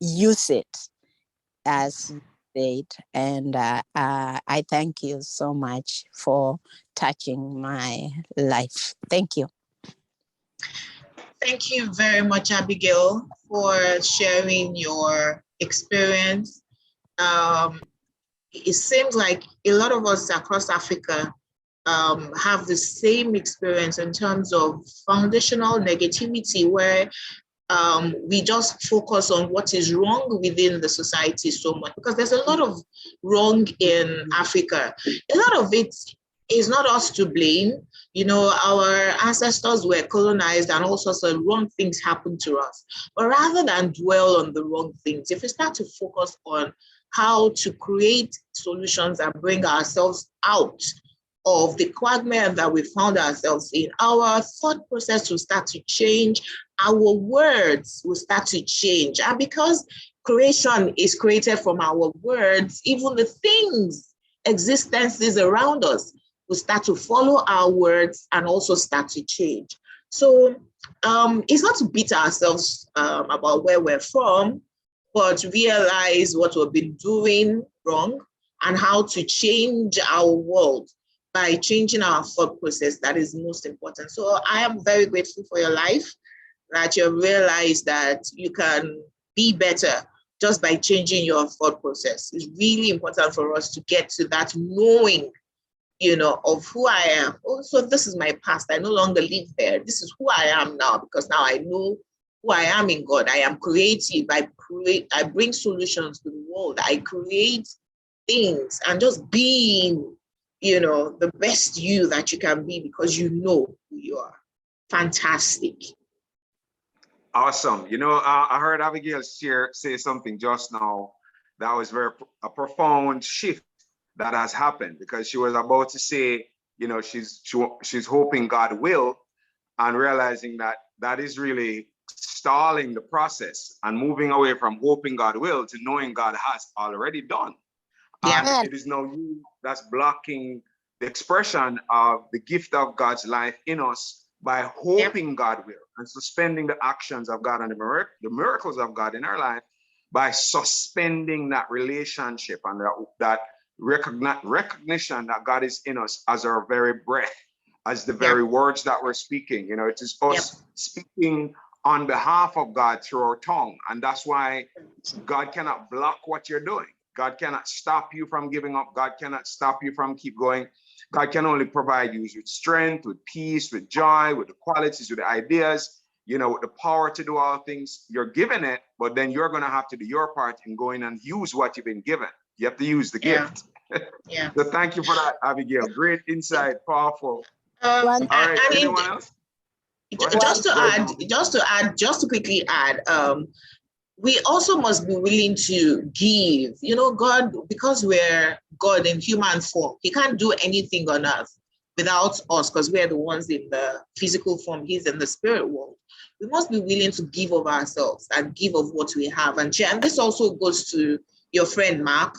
use it as you said. And I thank you so much for touching my life. Thank you. Thank you very much, Abigail, for sharing your experience. It seems like a lot of us across Africa have the same experience in terms of foundational negativity, where we just focus on what is wrong within the society so much, because there's a lot of wrong in Africa. A lot of it is not us to blame. You know, our ancestors were colonized and all sorts of wrong things happened to us. But rather than dwell on the wrong things, if we start to focus on how to create solutions and bring ourselves out of the quagmire that we found ourselves in, our thought process will start to change, our words will start to change. And because creation is created from our words, even the things, existences around us will start to follow our words and also start to change. So it's not to beat ourselves about where we're from, but realize what we've been doing wrong and how to change our world by changing our thought process. That is most important. So I am very grateful for your life, that you realize that you can be better just by changing your thought process. It's really important for us to get to that knowing, you know, of who I am. Oh, so this is my past. I no longer live there. This is who I am now, because now I know who I am in God. I am creative. I bring solutions to the world. I create things, and just being, you know, the best you that you can be, because you know who you are. Fantastic. Awesome. You know, I heard Abigail say something just now that was a profound shift that has happened, because she was about to say, you know, she's hoping God will, and realizing that that is really stalling the process and moving away from hoping God will to knowing God has already done. Yeah. And it is now you that's blocking the expression of the gift of God's life in us by hoping God will, and suspending the actions of God and the miracles of God in our life by suspending that relationship and that recognition that God is in us as our very breath, as the very words that we're speaking. You know, it is us speaking on behalf of God through our tongue. And that's why God cannot block what you're doing. God cannot stop you from giving up. God cannot stop you from keep going. God can only provide you with strength, with peace, with joy, with the qualities, with the ideas, you know, with the power to do all things. You're given it, but then you're going to have to do your part in going and use what you've been given. You have to use the gift. Yeah. So thank you for that, Abigail. Great insight, powerful. All One- right, anyone else? Go ahead. Just to Go ahead, add, Jumoke. just to quickly add, we also must be willing to give. You know, God, because we're God in human form, He can't do anything on earth without us, because we're the ones in the physical form, He's in the spirit world. We must be willing to give of ourselves and give of what we have and share. And this also goes to your friend Mark,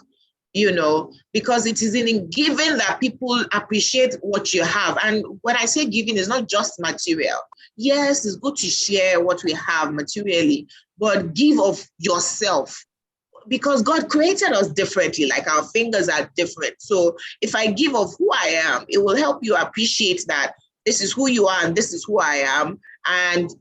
you know, because it is in giving that people appreciate what you have. And when I say giving, it's not just material. Yes, it's good to share what we have materially, but give of yourself, because God created us differently, like our fingers are different. So if I give of who I am, it will help you appreciate that this is who you are and this is who I am. And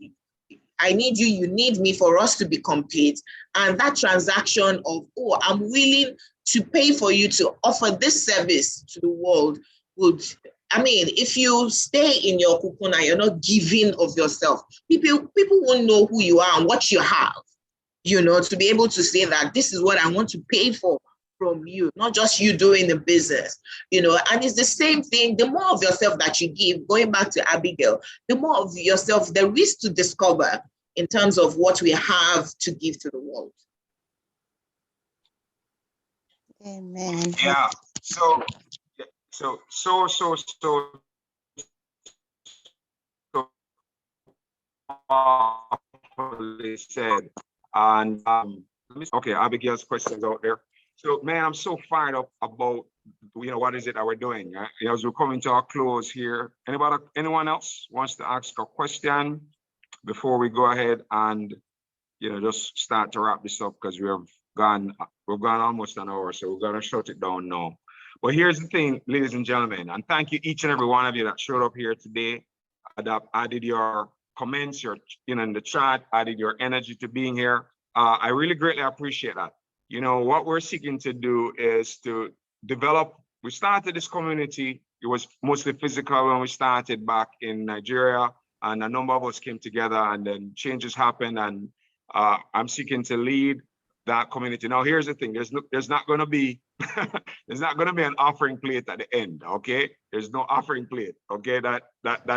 I need you, you need me for us to be complete. And that transaction of, oh, I'm willing to pay for you to offer this service to the world would, I mean, if you stay in your cocoon and you're not giving of yourself, people won't know who you are and what you have, you know, to be able to say that this is what I want to pay for from you, not just you doing the business, you know. And it's the same thing. The more of yourself that you give, going back to Abigail, the more of yourself there is to discover in terms of what we have to give to the world. Amen. Yeah. So they said, and okay, Abigail's questions out there. So man, I'm so fired up about, you know, what is it that we're doing, right? As we're coming to our close here. Anyone else wants to ask a question before we go ahead and, you know, just start to wrap this up, because we've gone almost an hour, so we're gonna shut it down now. But here's the thing, ladies and gentlemen, and thank you each and every one of you that showed up here today, that added your comments, your, you know, in the chat, added your energy to being here. I really greatly appreciate that. You know, what we're seeking to do is to develop, we started this community, it was mostly physical when we started back in Nigeria, and a number of us came together, and then changes happened, and I'm seeking to lead that community. Now, here's the thing, there's not gonna be, there's not gonna be an offering plate at the end, okay? There's no offering plate, okay? That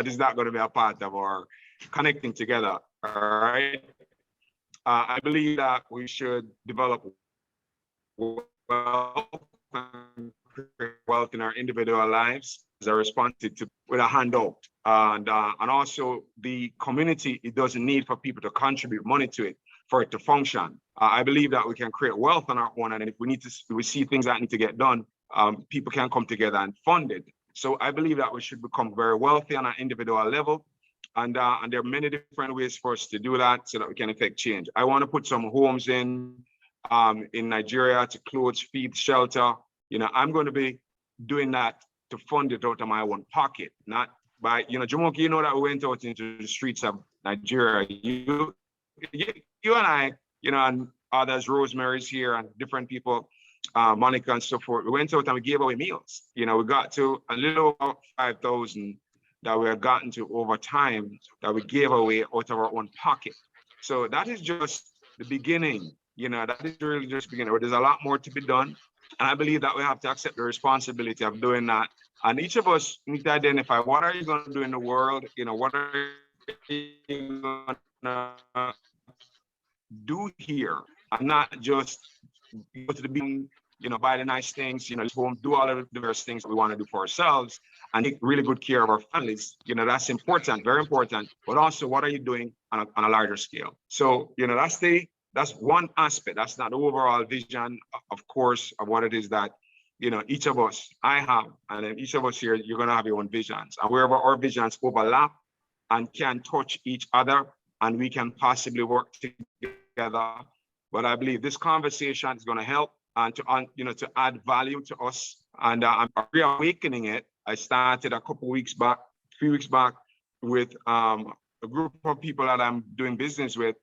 is not gonna be a part of our connecting together, all right? I believe that we should develop wealth in our individual lives as a response to with a handout, and also the community, it doesn't need for people to contribute money to it for it to function. I believe that we can create wealth on our own, and if we see things that need to get done, people can come together and fund it. So I believe that we should become very wealthy on an individual level, and there are many different ways for us to do that so that we can effect change. I want to put some homes in Nigeria to clothes, feed, shelter. You know, I'm going to be doing that to fund it out of my own pocket, not by, you know, Jumoke, you know that we went out into the streets of Nigeria. You and I, you know, and others, Rosemary's here and different people, Monica and so forth. We went out and we gave away meals. You know, we got to a little over 5,000 that we had gotten to over time that we gave away out of our own pocket. So that is just the beginning. You know, that is really just the beginning. There's a lot more to be done. And I believe that we have to accept the responsibility of doing that. And each of us need to identify, what are you going to do in the world? You know, what are you going to do here? And not just go to the beginning, you know, buy the nice things, you know, home, do all of the various things we want to do for ourselves and take really good care of our families. You know, that's important, very important. But also, what are you doing on a larger scale? So, you know, that's one aspect. That's not the overall vision, of course, of what it is that, you know, each of us, I have, and then each of us here, you're going to have your own visions. And wherever our visions overlap and can touch each other, and we can possibly work together. But I believe this conversation is going to help and to add value to us. And I'm reawakening it. I started a few weeks back with a group of people that I'm doing business with,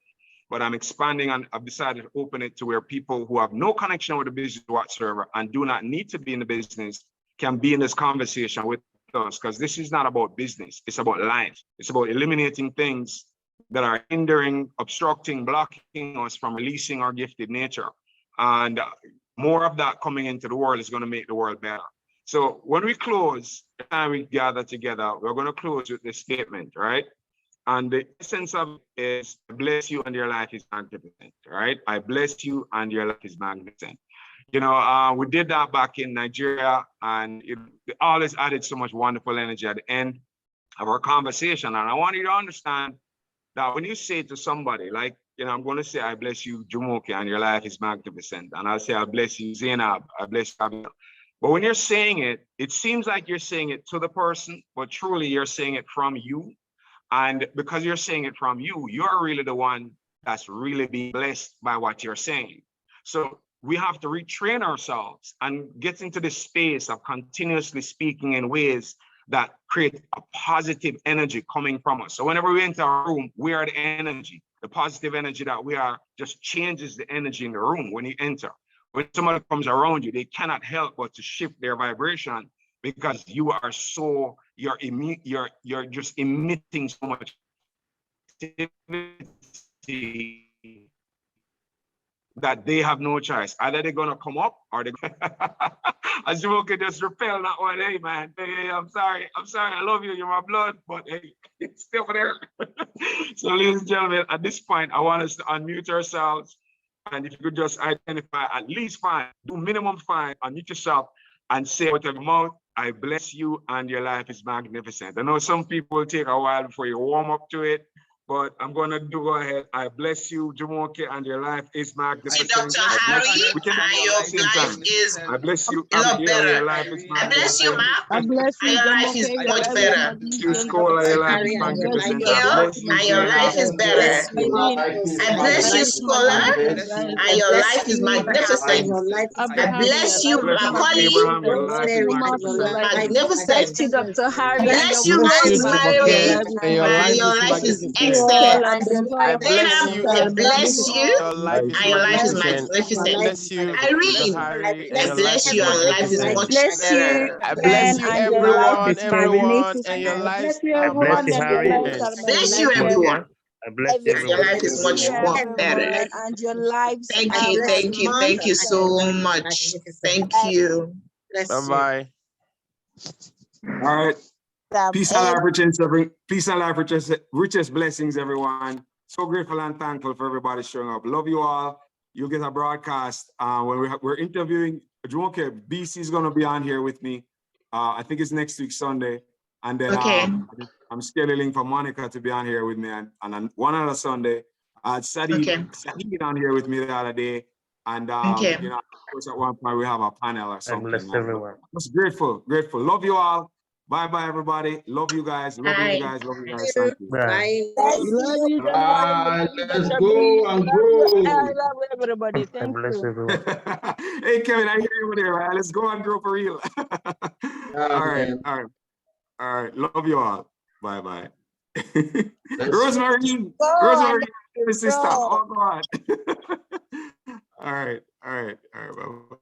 but I'm expanding and I've decided to open it to where people who have no connection with the business whatsoever and do not need to be in the business can be in this conversation with us, because this is not about business, it's about life. It's about eliminating things that are hindering, obstructing, blocking us from releasing our gifted nature. And more of that coming into the world is going to make the world better. So when we close, the time we gather together, we're going to close with this statement, right? And the essence of it is, I bless you and your life is magnificent, right? I bless you and your life is magnificent. You know, we did that back in Nigeria, and it always added so much wonderful energy at the end of our conversation. And I want you to understand that when you say to somebody, like, you know, I'm going to say, I bless you, Jumoke, and your life is magnificent. And I'll say, I bless you, Zainab, I bless you, Abigail. But when you're saying it, it seems like you're saying it to the person, but truly you're saying it from you. And because you're saying it from you, you're really the one that's really being blessed by what you're saying. So we have to retrain ourselves and get into this space of continuously speaking in ways that create a positive energy coming from us. So whenever we enter a room, we are the energy. The positive energy that we are just changes the energy in the room when you enter. When somebody comes around you, they cannot help but to shift their vibration, because you are so, you're just emitting so much activity that they have no choice. Either they're gonna come up or they're as you can just repel that one. Hey man, hey, I'm sorry, I love you, you're my blood, but hey, it's still there. So ladies and gentlemen, at this point, I want us to unmute ourselves. And if you could just identify at least 5, do minimum 5, unmute yourself and say with your mouth, I bless you and your life is magnificent. I know some people will take a while before you warm up to it, but I'm going to go ahead. I bless you, Jumoke, and your life is magnificent. Dr. Harry, and your life is I bless you, a lot Abigail, better. your life is I bless you, magnificent. Ma. I bless And you, your life is Jamoke. Your much life is better. You, Scholar, your life is magnificent. I bless you, And your life is better. I bless you, Scholar, and your life is magnificent. I bless you, Macaulay, Abraham, your life is magnificent. magnificent. Dr. Harry, Bless you, Rosemary, and your life is excellent. I bless you. I bless you, Your life is and your life is magnificent. I magnificent. bless you, Dr. Irene, Harry, and I your life bless is you, and life is magnificent. much Bless you, better. I Ben, bless you, and your life everyone, is magnificent. and your lives bless you, are everyone, bless you, and your Harry. lives magnificent. are Bless you, magnificent. everyone, I bless and your everyone. life is Bless much you, more better. everyone, and your lives Thank are you, magnificent. thank you so much. Thank you. Bye-bye. All right. Peace and life, peace and life, richest blessings, everyone. So grateful and thankful for everybody showing up. Love you all. You'll get a broadcast when we're interviewing Jumoke. BC is going to be on here with me. I think it's next week, Sunday. And then Okay. I'm scheduling for Monica to be on here with me. And on one other Sunday, Saeed on here with me the other day. And, you know, of course, at one point we have a panel or I something. bless everyone. Just grateful. Love you all. Bye-bye, everybody. Love you guys. Love you guys. Thank you. Bye. Love you, Let's Dr. go Bree. and Love you. I grow. love everybody. I Thank bless you. everyone. Hey, Kevin, I hear you over there, right? Let's go and grow for real. Yeah, man. All right. Love you all. Bye-bye. Let's Rosemary, sister. Oh, God. All right. Bye-bye.